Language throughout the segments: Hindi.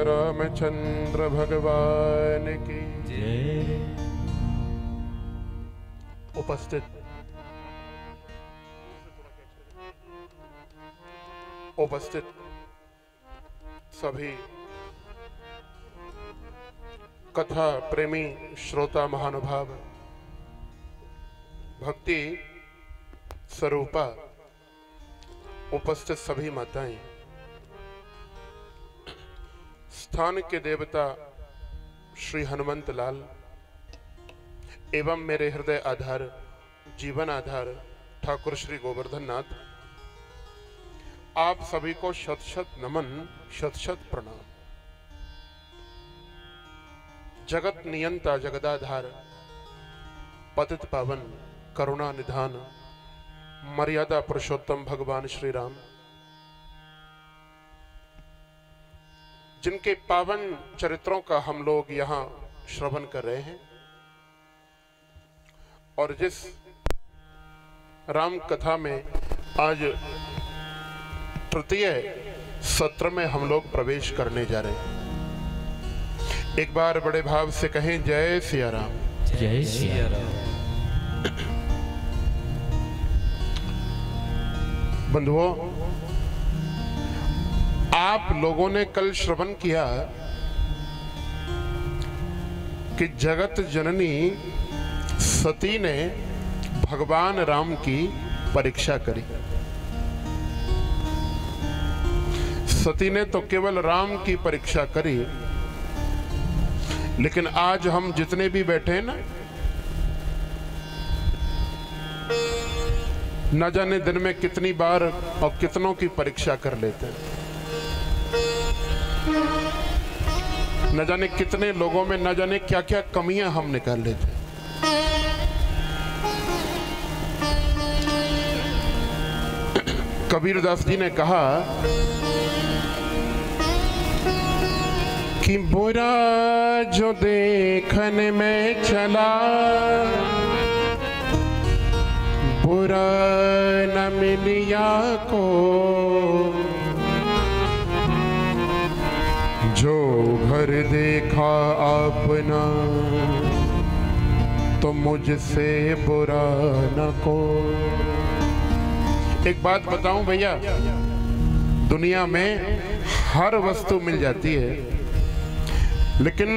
रामचंद्र भगवान की जय। उपस्थित सभी कथा प्रेमी श्रोता महानुभाव, भक्ति स्वरूपा उपस्थित सभी माताएं, स्थान के देवता श्री हनुमंत लाल एवं मेरे हृदय आधार जीवन आधार ठाकुर श्री गोवर्धन नाथ, आप सभी को शत शत नमन, शत शत प्रणाम। जगत नियंता जगदाधार पतित पावन करुणा निधान मर्यादा पुरुषोत्तम भगवान श्री राम, जिनके पावन चरित्रों का हम लोग यहाँ श्रवण कर रहे हैं और जिस राम कथा में आज तृतीय सत्र में हम लोग प्रवेश करने जा रहे हैं, एक बार बड़े भाव से कहें जय सिया राम। जय सिया राम। बंधुओं, आप लोगों ने कल श्रवण किया कि जगत जननी सती ने भगवान राम की परीक्षा करी। सती ने तो केवल राम की परीक्षा करी, लेकिन आज हम जितने भी बैठे हैं न जाने दिन में कितनी बार और कितनों की परीक्षा कर लेते हैं। न जाने कितने लोगों में न जाने क्या क्या कमियां हम निकाल लेते हैं। कबीरदास जी ने कहा कि बुरा जो देखने में चला बुरा न मिलिया को, जो घर देखा अपना तो मुझसे बुरा न को। एक बात बताऊं भैया, दुनिया में हर वस्तु मिल जाती है, लेकिन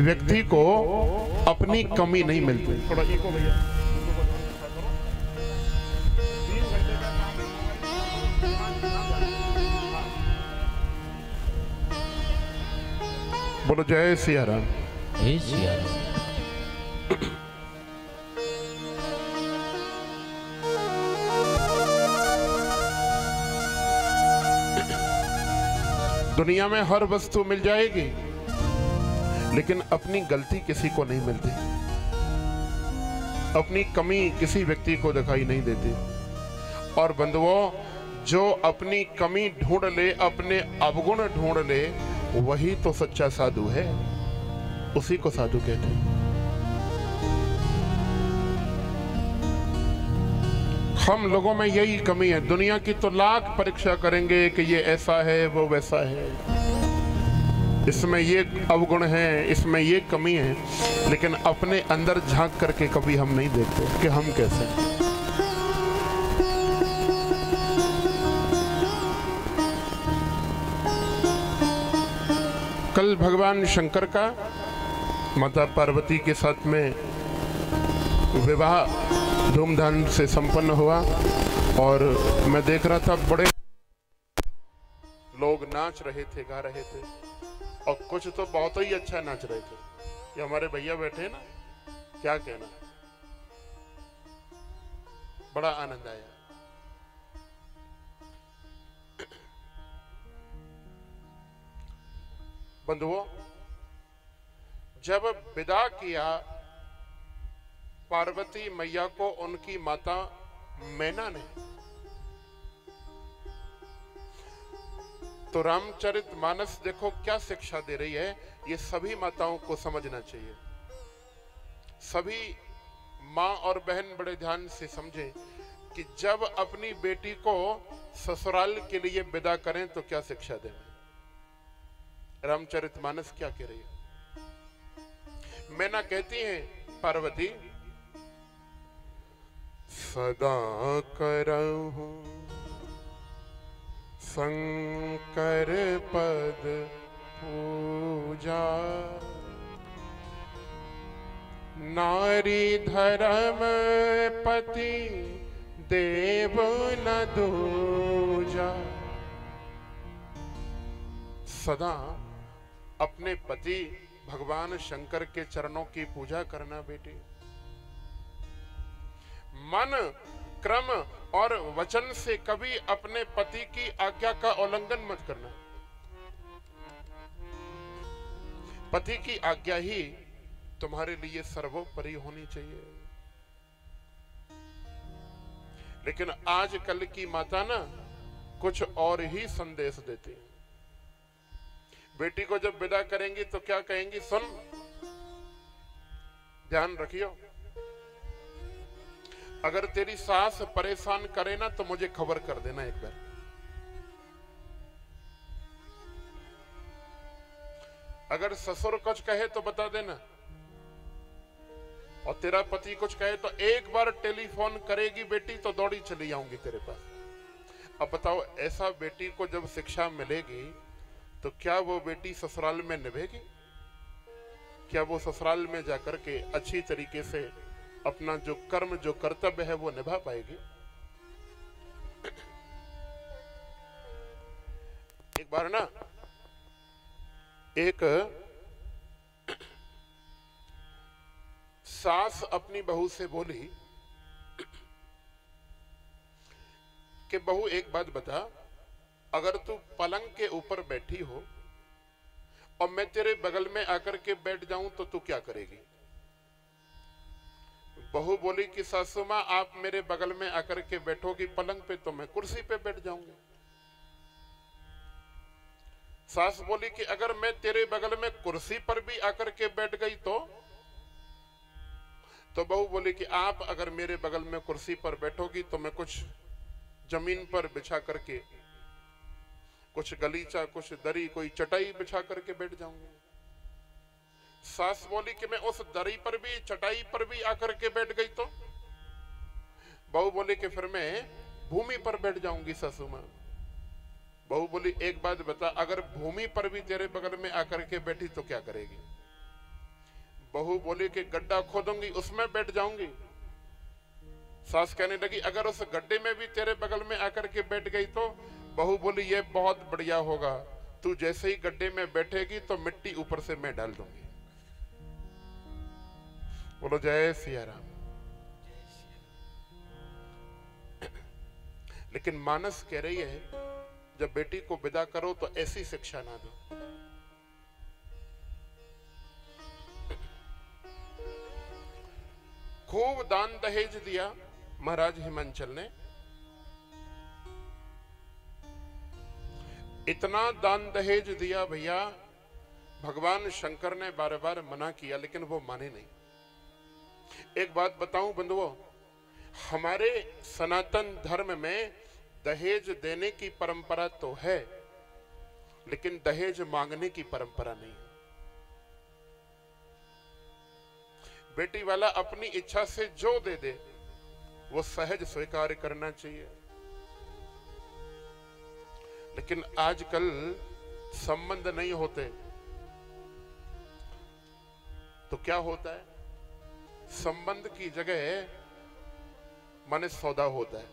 व्यक्ति को अपनी कमी नहीं मिलती। थोड़ा इको भैया, बोलो जय सिया राम। जय सिया राम। दुनिया में हर वस्तु मिल जाएगी, लेकिन अपनी गलती किसी को नहीं मिलती, अपनी कमी किसी व्यक्ति को दिखाई नहीं देती। और बंधुओं, जो अपनी कमी ढूंढ ले, अपने अवगुण ढूंढ ले, वही तो सच्चा साधु है, उसी को साधु कहते हैं। हम लोगों में यही कमी है। दुनिया की तो लाख परीक्षा करेंगे कि ये ऐसा है, वो वैसा है, इसमें ये अवगुण है, इसमें ये कमी है, लेकिन अपने अंदर झांक करके कभी हम नहीं देखते कि हम कैसे हैं। कल भगवान शंकर का माता पार्वती के साथ में विवाह धूमधाम से संपन्न हुआ और मैं देख रहा था बड़े लोग नाच रहे थे, गा रहे थे, और कुछ तो बहुत ही अच्छा नाच रहे थे। ये हमारे भैया बैठे ना, क्या कहना, बड़ा आनंद आया। बंधुओं, जब विदा किया पार्वती मैया को उनकी माता मैना ने, तो रामचरितमानस देखो क्या शिक्षा दे रही है। ये सभी माताओं को समझना चाहिए। सभी माँ और बहन बड़े ध्यान से समझें कि जब अपनी बेटी को ससुराल के लिए विदा करें तो क्या शिक्षा दें। रामचरितमानस क्या कह रही है? मैना कहती हैं पार्वती, सदा करहूं शंकर पद पूजा, नारी धर्म पति देव न दूजा। सदा अपने पति भगवान शंकर के चरणों की पूजा करना बेटी। मन, क्रम और वचन से कभी अपने पति की आज्ञा का उल्लंघन मत करना। पति की आज्ञा ही तुम्हारे लिए सर्वोपरि होनी चाहिए। लेकिन आजकल की माता ना कुछ और ही संदेश देती है। बेटी को जब विदा करेंगी तो क्या कहेंगी? सुन, ध्यान रखियो, अगर तेरी सास परेशान करे ना तो मुझे खबर कर देना एक बार। अगर ससुर कुछ कहे तो बता देना, और तेरा पति कुछ कहे तो एक बार टेलीफोन करेगी बेटी तो दौड़ी चली जाऊंगी तेरे पास। अब बताओ, ऐसा बेटी को जब शिक्षा मिलेगी तो क्या वो बेटी ससुराल में निभेगी? क्या वो ससुराल में जाकर के अच्छी तरीके से अपना जो कर्म, जो कर्तव्य है वो निभा पाएगी? एक बार ना एक सास अपनी बहू से बोली कि बहू एक बात बता, अगर तू पलंग के ऊपर बैठी हो और मैं तेरे बगल में आकर के बैठ जाऊं तो तू क्या करेगी? बहू बोली कि सासू मां, आप मेरे बगल में आकर के बैठोगी पलंग पे तो मैं कुर्सी पे बैठ जाऊंगी। सास बोली कि अगर मैं तेरे बगल में कुर्सी पर भी आकर के बैठ गई तो बहू बोली कि आप अगर मेरे बगल में कुर्सी पर बैठोगी तो मैं कुछ जमीन पर बिछा करके, कुछ गलीचा, कुछ दरी, कोई चटाई बिछा करके बैठ जाऊंगी। सास बोली कि मैं उस दरी पर भी, चटाई पर भी आकर के बैठ गई तो? बहू बोली कि फिर मैं भूमि पर बैठ जाऊंगी सासू मां। बहू बोली एक बात बता, अगर भूमि पर भी तेरे बगल में आकर के बैठी तो क्या करेगी? बहू बोली कि गड्ढा खोदूंगी, उसमें बैठ जाऊंगी। सास कहने लगी अगर उस गड्ढे में भी तेरे बगल में आकर के बैठ गई तो? बहू बोली ये बहुत बढ़िया होगा, तू जैसे ही गड्ढे में बैठेगी तो मिट्टी ऊपर से मैं डाल दूंगी। बोलो जय सिया राम। लेकिन मानस कह रही है जब बेटी को विदा करो तो ऐसी शिक्षा ना दो। खूब दान दहेज दिया महाराज हिमांचल ने। इतना दान दहेज दिया भैया, भगवान शंकर ने बार बार मना किया लेकिन वो माने नहीं। एक बात बताऊं बंधुओं, हमारे सनातन धर्म में दहेज देने की परंपरा तो है लेकिन दहेज मांगने की परंपरा नहीं है। बेटी वाला अपनी इच्छा से जो दे दे वो सहज स्वीकार करना चाहिए। लेकिन आजकल संबंध नहीं होते तो क्या होता है, संबंध की जगह माने सौदा होता है।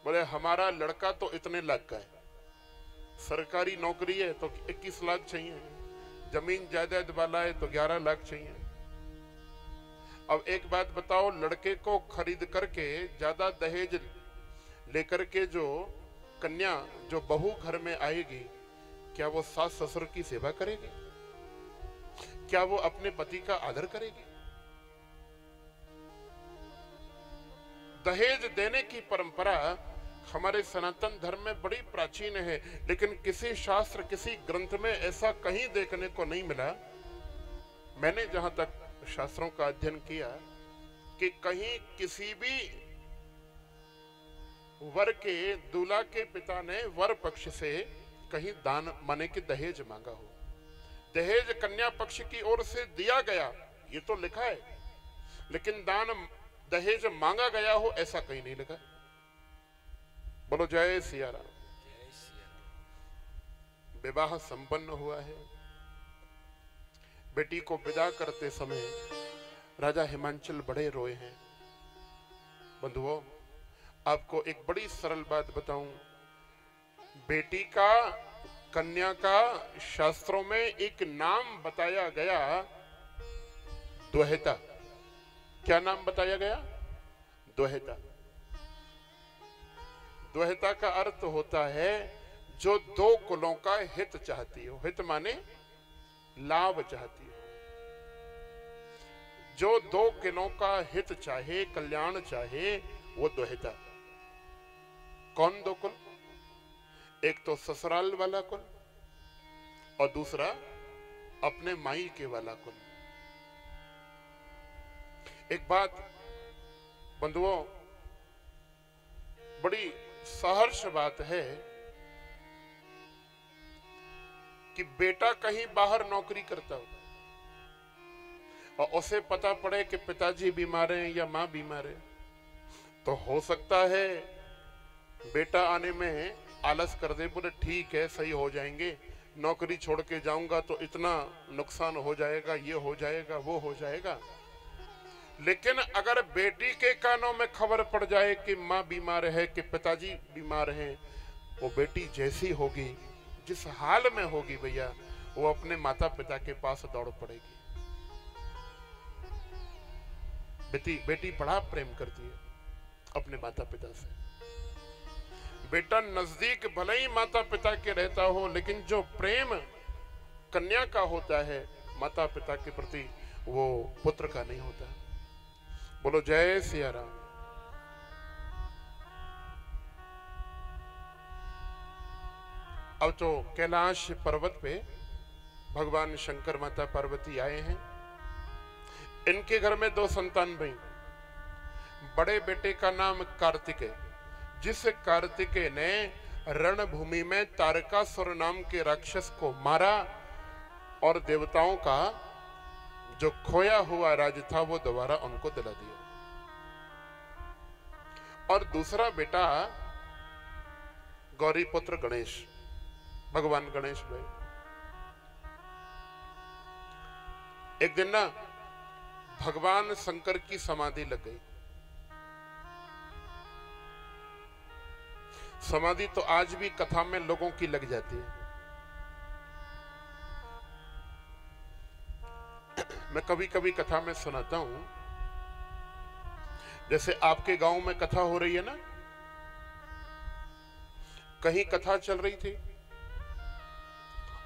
बोले हमारा लड़का तो इतने लाख का है, सरकारी नौकरी है तो 21 लाख चाहिए, जमीन जायदाद वाला है तो 11 लाख चाहिए। अब एक बात बताओ, लड़के को खरीद करके ज्यादा दहेज लेकर के जो कन्या, जो बहू घर में आएगी, क्या वो सास ससुर की सेवा करेगी? क्या वो अपने पति का आदर करेगी? दहेज देने की परंपरा हमारे सनातन धर्म में बड़ी प्राचीन है, लेकिन किसी शास्त्र, किसी ग्रंथ में ऐसा कहीं देखने को नहीं मिला, मैंने जहां तक शास्त्रों का अध्ययन किया, कि कहीं किसी भी वर के दूल्हा के पिता ने वर पक्ष से कहीं दान माने कि दहेज मांगा हो। दहेज कन्या पक्ष की ओर से दिया गया ये तो लिखा है, लेकिन दान दहेज मांगा गया हो ऐसा कहीं नहीं लिखा। बोलो जय सिया राम। विवाह संपन्न हुआ है। बेटी को विदा करते समय राजा हिमांचल बड़े रोए हैं। बंधुओं, आपको एक बड़ी सरल बात बताऊं, बेटी का, कन्या का शास्त्रों में एक नाम बताया गया, द्वैता। क्या नाम बताया गया? द्वैता। द्वैता का अर्थ होता है जो दो कुलों का हित चाहती हो। हित माने लाभ चाहती हो। जो दो कुलों का हित चाहे, कल्याण चाहे, वो द्वैता। कौन दो कुल? एक तो ससुराल वाला कुल और दूसरा अपने माई के वाला कुल। एक बात बंधुओं, बड़ी सहर्ष बात है कि बेटा कहीं बाहर नौकरी करता हो और उसे पता पड़े कि पिताजी बीमार हैं या मां बीमार है, तो हो सकता है बेटा आने में आलस कर दे, बोले ठीक है सही हो जाएंगे, नौकरी छोड़ के जाऊंगा तो इतना नुकसान हो जाएगा, ये हो जाएगा, वो हो जाएगा। लेकिन अगर बेटी के कानों में खबर पड़ जाए कि माँ बीमार है, कि पिताजी बीमार हैं, वो बेटी जैसी होगी, जिस हाल में होगी भैया, वो अपने माता पिता के पास दौड़ पड़ेगी। बेटी बड़ा प्रेम करती है अपने माता पिता से। बेटा नजदीक भले ही माता पिता के रहता हो, लेकिन जो प्रेम कन्या का होता है माता पिता के प्रति, वो पुत्र का नहीं होता। बोलो जय सिया राम। अब तो कैलाश पर्वत पे भगवान शंकर माता पार्वती आए हैं। इनके घर में दो संतान भाई। बड़े बेटे का नाम कार्तिकेय, जिस कार्तिकेय ने रणभूमि में तारकासुर नाम के राक्षस को मारा और देवताओं का जो खोया हुआ राज था वो दोबारा उनको दिला दिया। और दूसरा बेटा गौरी पुत्र गणेश, भगवान गणेश भाई। एक दिन ना भगवान शंकर की समाधि लग गई। समाधि तो आज भी कथा में लोगों की लग जाती है। मैं कभी कभी कथा में सुनाता हूं, जैसे आपके गांव में कथा हो रही है ना, कहीं कथा चल रही थी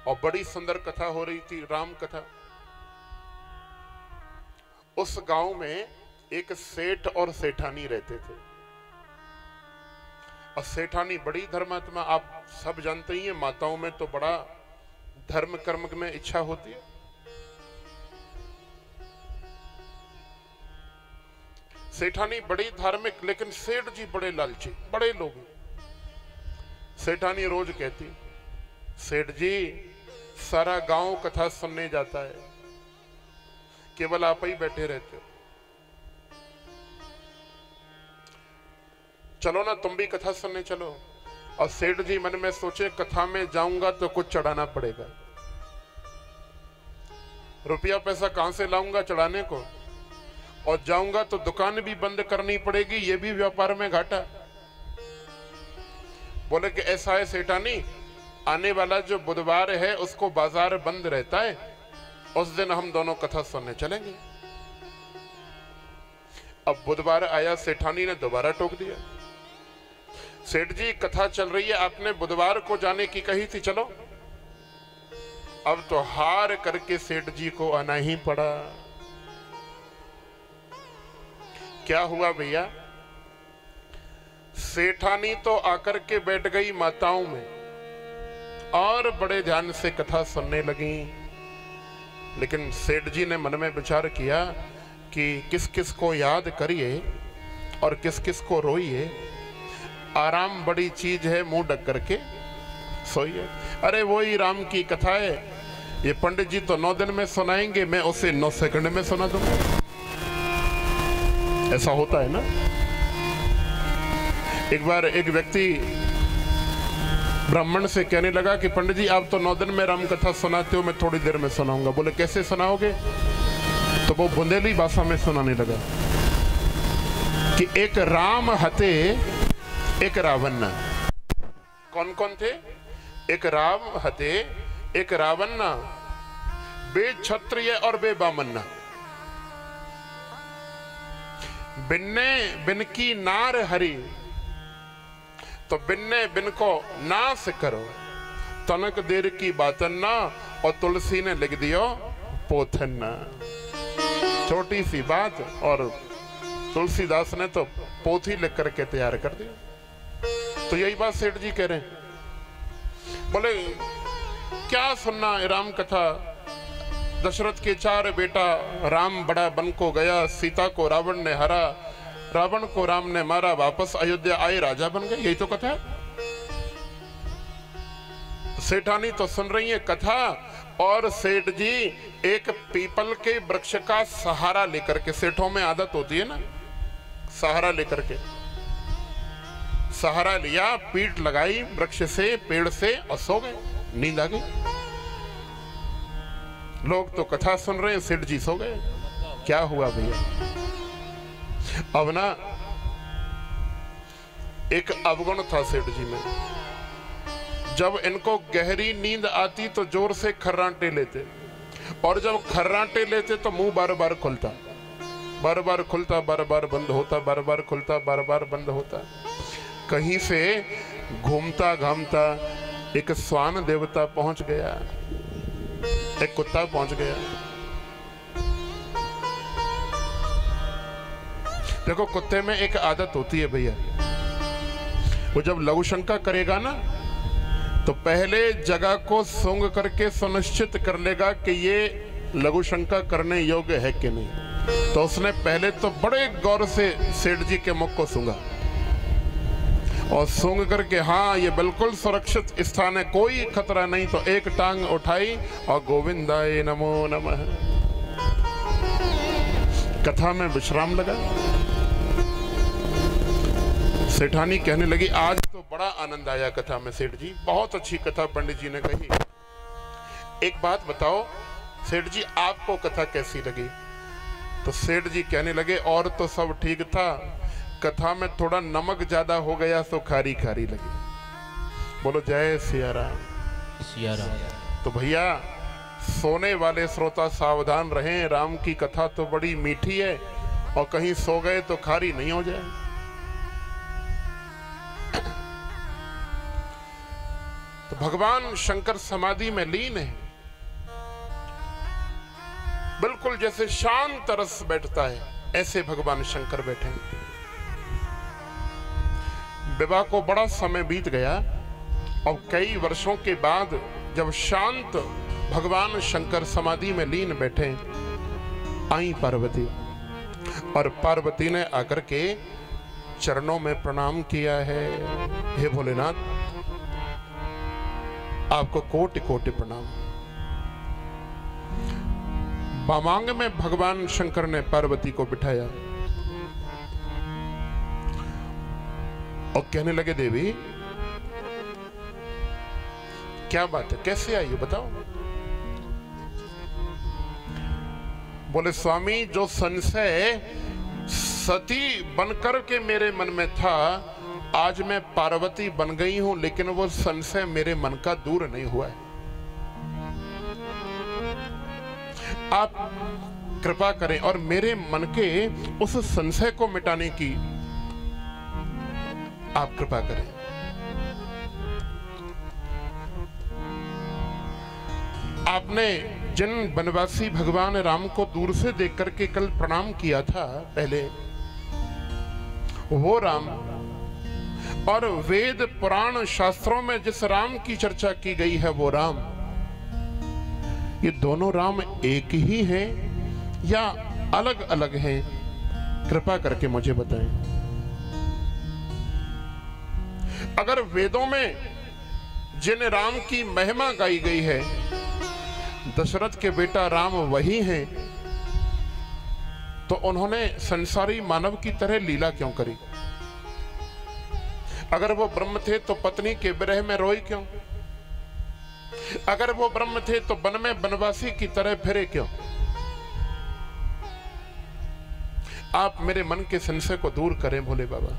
और बड़ी सुंदर कथा हो रही थी, राम कथा। उस गांव में एक सेठ और सेठानी रहते थे और सेठानी बड़ी धर्मात्मा। आप सब जानते ही हैं, माताओं में तो बड़ा धर्म कर्म में इच्छा होती है। सेठानी बड़ी धार्मिक, लेकिन सेठ जी बड़े लालची, बड़े लोग। सेठानी रोज कहती, सेठ जी सारा गांव कथा सुनने जाता है, केवल आप ही बैठे रहते हो, चलो ना तुम भी कथा सुनने चलो। और सेठ जी मन में सोचे, कथा में जाऊंगा तो कुछ चढ़ाना पड़ेगा, रुपया पैसा कहां से लाऊंगा चढ़ाने को, और जाऊंगा तो दुकान भी बंद करनी पड़ेगी, ये भी व्यापार में घाटा। बोले कि ऐसा है सेठानी, आने वाला जो बुधवार है उसको बाजार बंद रहता है, उस दिन हम दोनों कथा सुनने चलेंगे। अब बुधवार आया, सेठानी ने दोबारा टोक दिया, सेठ जी कथा चल रही है, आपने बुधवार को जाने की कही थी, चलो। अब तो हार करके सेठ जी को आना ही पड़ा। क्या हुआ भैया, सेठानी तो आकर के बैठ गई माताओं में और बड़े ध्यान से कथा सुनने लगी। लेकिन सेठ जी ने मन में विचार किया कि किस किस को याद करिए और किस किस को रोइए, आराम बड़ी चीज है, मुंह ढक करके सोइए। अरे वही राम की कथा है, ये पंडित जी तो 9 दिन में सुनाएंगे, मैं उसे 9 सेकंड में सुना दूंगा। ऐसा होता है ना। एक बार एक व्यक्ति ब्राह्मण से कहने लगा कि पंडित जी आप तो 9 दिन में राम कथा सुनाते हो, मैं थोड़ी देर में सुनाऊंगा। बोले कैसे सुनाओगे? तो वो बुंदेली भाषा में सुनाने लगा कि एक राम हते एक रावण। कौन कौन थे? एक राम हते एक रावण, बे क्षत्रिय और बे बामन। बिन्ने बिन की नार हरी, तो बिन्ने बिन को नाश करो, तनक देर की बातन ना, और तुलसी ने लिख दियो पोथन ना। छोटी सी बात और तुलसीदास ने तो पोथी लिख करके तैयार कर दी। तो यही बात सेठ जी कह रहे हैं। बोले क्या सुनना राम कथा? दशरथ के 4 बेटा, राम बड़ा बन को गया, सीता को रावण ने हरा, रावण को राम ने मारा, वापस अयोध्या आए, राजा बन गए। यही तो कथा है। सेठानी तो सुन रही है कथा, और सेठ जी एक पीपल के वृक्ष का सहारा लेकर के, सेठों में आदत होती है ना, सहारा लेकर के, सहारा लिया, पीठ लगाई वृक्ष से, पेड़ से, और सो गए। नींद आ गई। लोग तो कथा सुन रहे हैं, सेठ जी सो गए। क्या हुआ भैया? अब ना एक अवगुण था सेठ जी में। जब इनको गहरी नींद आती तो जोर से खर्राटे लेते, और जब खर्राटे लेते तो मुंह बार बार खुलता, बार बार खुलता, बार बार बंद होता, बार बार खुलता, बार बार बंद होता। कहीं से घूमता घामता एक स्वान देवता पहुंच गया, एक कुत्ता पहुंच गया। देखो कुत्ते में एक आदत होती है भैया, वो जब लघु शंका करेगा ना तो पहले जगह को सूंघ करके सुनिश्चित कर लेगा कि ये लघु शंका करने योग्य है कि नहीं। तो उसने पहले तो बड़े गौर से सेठ जी के मुख को सूंघा, और सूंघ करके हाँ ये बिल्कुल सुरक्षित स्थान है, कोई खतरा नहीं, तो एक टांग उठाई और गोविंदाय नमो नमः कथा में विश्राम लगा। सेठानी कहने लगी आज तो बड़ा आनंद आया कथा में सेठ जी, बहुत अच्छी कथा पंडित जी ने कही। एक बात बताओ सेठ जी, आपको कथा कैसी लगी? तो सेठ जी कहने लगे और तो सब ठीक था, कथा में थोड़ा नमक ज्यादा हो गया तो खारी खारी लगी। बोलो जय सिया राम। सिया राम। तो भैया सोने वाले श्रोता सावधान रहें, राम की कथा तो बड़ी मीठी है, और कहीं सो गए तो खारी नहीं हो जाए। तो भगवान शंकर समाधि में लीन है, बिल्कुल जैसे शांत रस बैठता है ऐसे भगवान शंकर बैठे। विवाह को बड़ा समय बीत गया, और कई वर्षों के बाद जब शांत भगवान शंकर समाधि में लीन बैठे, आई पार्वती, और पार्वती ने आकर के चरणों में प्रणाम किया है। हे भोलेनाथ आपको कोटि कोटि प्रणाम। बामांग में भगवान शंकर ने पार्वती को बिठाया और कहने लगे देवी क्या बात है, कैसे आई हो बताओ। बोले स्वामी जो संशय सती बनकर के मेरे मन में था, आज मैं पार्वती बन गई हूं, लेकिन वो संशय मेरे मन का दूर नहीं हुआ है। आप कृपा करें और मेरे मन के उस संशय को मिटाने की आप कृपा करें। आपने जिन वनवासी भगवान राम को दूर से देख करके कल प्रणाम किया था पहले, वो राम, और वेद पुराण शास्त्रों में जिस राम की चर्चा की gई है वो राम, ये दोनों राम एक ही हैं या अलग अलग हैं? कृपा करके मुझे बताएं। अगर वेदों में जिन राम की महिमा गाई गई है दशरथ के बेटा राम वही हैं, तो उन्होंने संसारी मानव की तरह लीला क्यों करी? अगर वो ब्रह्म थे तो पत्नी के विरह में रोए क्यों? अगर वो ब्रह्म थे तो वन में बनवासी की तरह फिरे क्यों? आप मेरे मन के संशय को दूर करें भोले बाबा।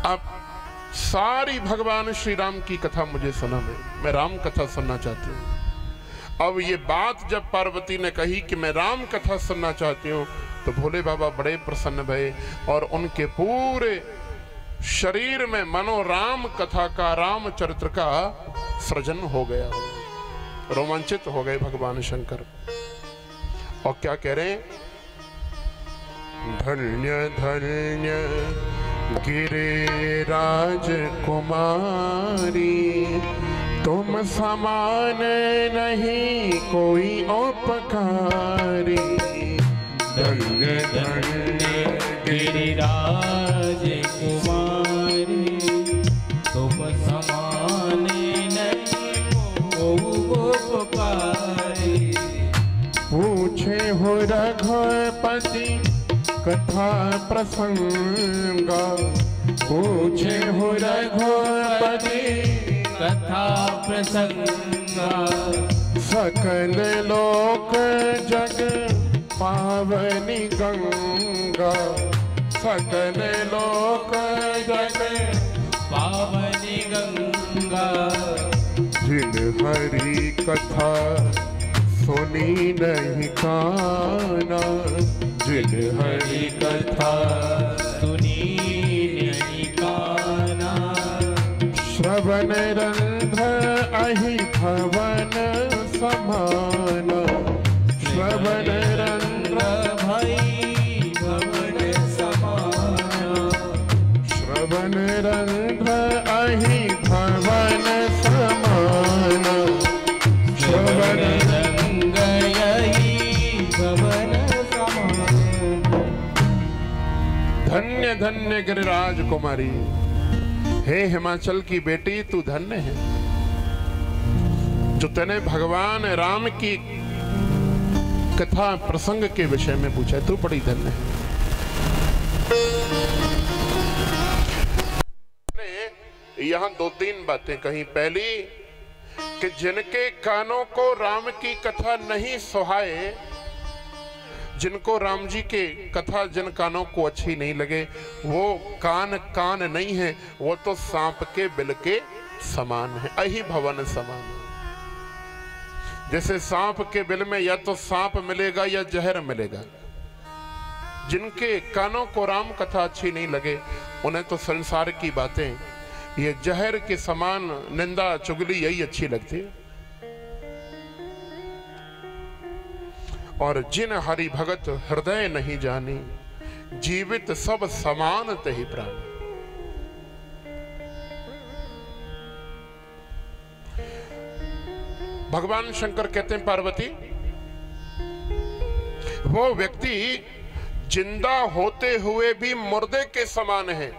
आप सारी भगवान श्री राम की कथा मुझे सुना, मैं राम कथा सुनना चाहती हूँ। अब ये बात जब पार्वती ने कही कि मैं राम कथा सुनना चाहती हूँ, तो भोले बाबा बड़े प्रसन्न भये और उनके पूरे शरीर में मनो राम कथा का, राम चरित्र का सृजन हो गया। रोमांचित हो गए भगवान शंकर और क्या कह रहे हैं? धन्य धन्य गिरिराज कुमारी, तुम समान नहीं कोई उपकारी। धन्य धन्य गिरिराज कुमारी, तुम समान नहीं कोई उपकारी। पूछे हो रघुपति कथा प्रसंग, पूछे हो रघुपति कथा प्रसंग। सकल लोक जग पावनी गंगा, सकल लोक जग पावनी गंगा। जिन हरि कथा सुनी नहीं काना, जिन हरि कथा सुनी नहीं काना। श्रवण रंध्र अहि भवन समान, श्रवण रंध्र भई भवन समान। श्रवण रंध्र अहि भवन समान, श्रवण रंग यही भवन समान। धन्य धन्य गिरिराज कुमारी, हे हिमाचल की बेटी तू धन्य है, जो तूने भगवान राम की कथा प्रसंग के विषय में पूछा, तू बड़ी धन्य है। यहां दो तीन बातें कही। पहली कि जिनके कानों को राम की कथा नहीं सुहाए, जिनको राम जी के कथा जिन कानों को अच्छी नहीं लगे, वो कान नहीं है, वो तो सांप के बिल के समान है, अहि भवन समान। जैसे सांप के बिल में या तो सांप मिलेगा या जहर मिलेगा। जिनके कानों को राम कथा अच्छी नहीं लगे, उन्हें तो संसार की बातें ये जहर के समान, निंदा चुगली यही अच्छी लगती है। और जिन हरि भगत हृदय नहीं जानी, जीवित सब समान तहि प्राण। भगवान शंकर कहते हैं पार्वती, वो व्यक्ति जिंदा होते हुए भी मुर्दे के समान है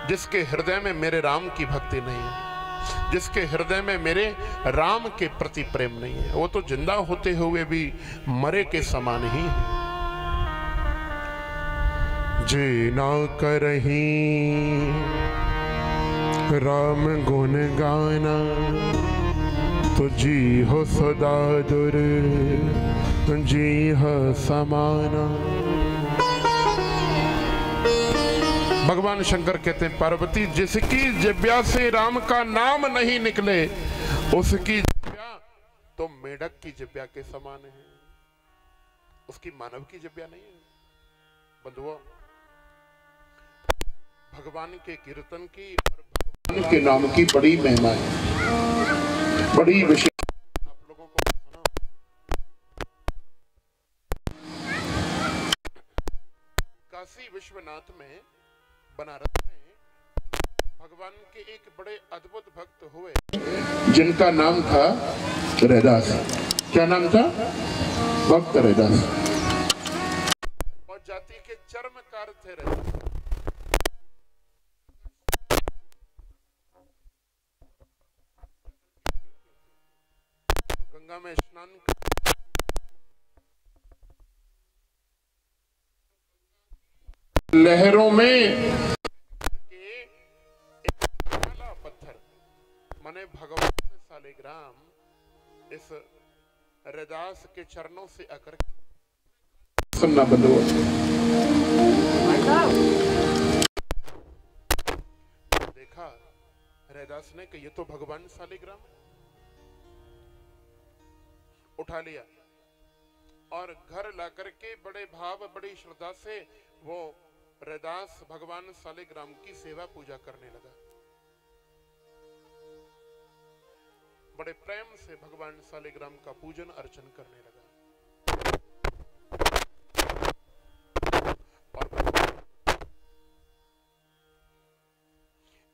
जिसके हृदय में मेरे राम की भक्ति नहीं है, जिसके हृदय में मेरे राम के प्रति प्रेम नहीं है, वो तो जिंदा होते हुए भी मरे के समान ही है। जे ना करही राम गुण गाना, तो जी हो सदा दुर जी हो समाना। भगवान शंकर कहते हैं पार्वती, जिसकी जिब्या से राम का नाम नहीं निकले, उसकी जिब्या तो मेढक की जिब्या के समान है, उसकी मानव की जिब्या नहीं है। बंधुओं, भगवान के कीर्तन की और भगवान के नाम की बड़ी महिमा है, बड़ी विशेष। आप लोगों को सुना, काशी विश्वनाथ में, बनारस में भगवान के एक बड़े अद्भुत भक्त हुए, जिनका नाम था रैदास। क्या नाम था? भक्त रैदास। और जाति के चर्मकार थे रैदास। गंगा में स्नान लहरों में के एक काला पत्थर माने भगवान सालिग्राम इस रैदास के चरणों से आकर सुनना बंद हुआ। देखा रैदास ने कि ये तो भगवान सालिग्राम है, उठा लिया और घर लाकर के बड़े भाव बड़ी श्रद्धा से वो रैदास भगवान सालिग्राम की सेवा पूजा करने लगा। बड़े प्रेम से भगवान सालिग्राम का पूजन अर्चन करने लगा।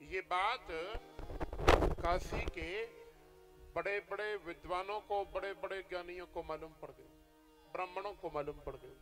ये बात काशी के बड़े बड़े विद्वानों को, बड़े बड़े ज्ञानियों को मालूम पड़ गई, ब्राह्मणों को मालूम पड़ गई।